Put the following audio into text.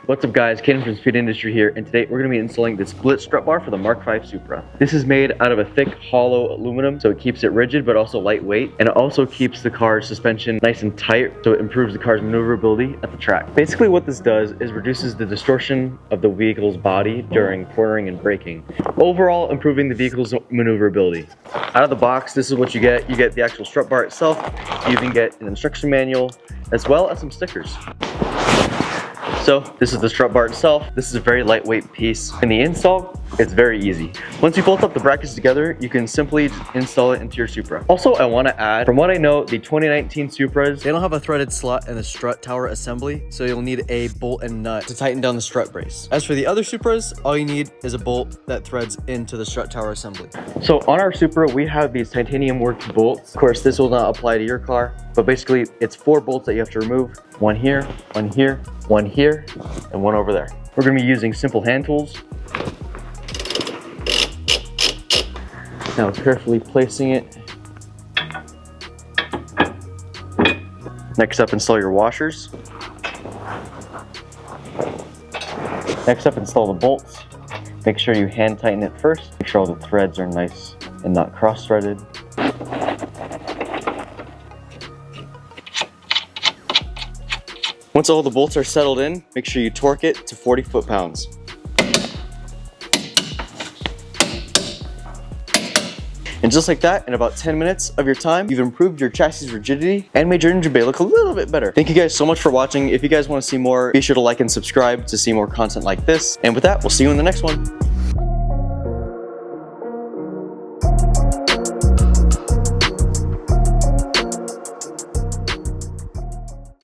What's up guys, Caden from Speed Industry here, and today we're going to be installing this Blitz strut bar for the MK5 Supra. This is made out of a thick hollow aluminum, so it keeps it rigid but also lightweight, and it also keeps the car's suspension nice and tight, so it improves the car's maneuverability at the track. Basically what this does is reduces the distortion of the vehicle's body during cornering and braking, overall improving the vehicle's maneuverability. Out of the box, this is what you get. You get the actual strut bar itself, you even get an instruction manual, as well as some stickers. So this is the strut bar itself. This is a very lightweight piece. In the install, it's very easy. Once you bolt up the brackets together, you can simply install it into your Supra. Also, I want to add, from what I know, the 2019 Supras, they don't have a threaded slot in the strut tower assembly, so you'll need a bolt and nut to tighten down the strut brace. As for the other Supras, all you need is a bolt that threads into the strut tower assembly. So on our Supra, we have these titanium worked bolts. Of course, this will not apply to your car, but basically it's 4 bolts that you have to remove. One here, one here, one here, and one over there. We're going to be using simple hand tools. Now carefully placing it. Next up, install your washers. Next up, install the bolts. Make sure you hand tighten it first. Make sure all the threads are nice and not cross-threaded. Once all the bolts are settled in, make sure you torque it to 40 foot-pounds. And just like that, in about 10 minutes of your time, you've improved your chassis rigidity and made your engine bay look a little bit better. Thank you guys so much for watching. If you guys want to see more, be sure to like and subscribe to see more content like this. And with that, we'll see you in the next one.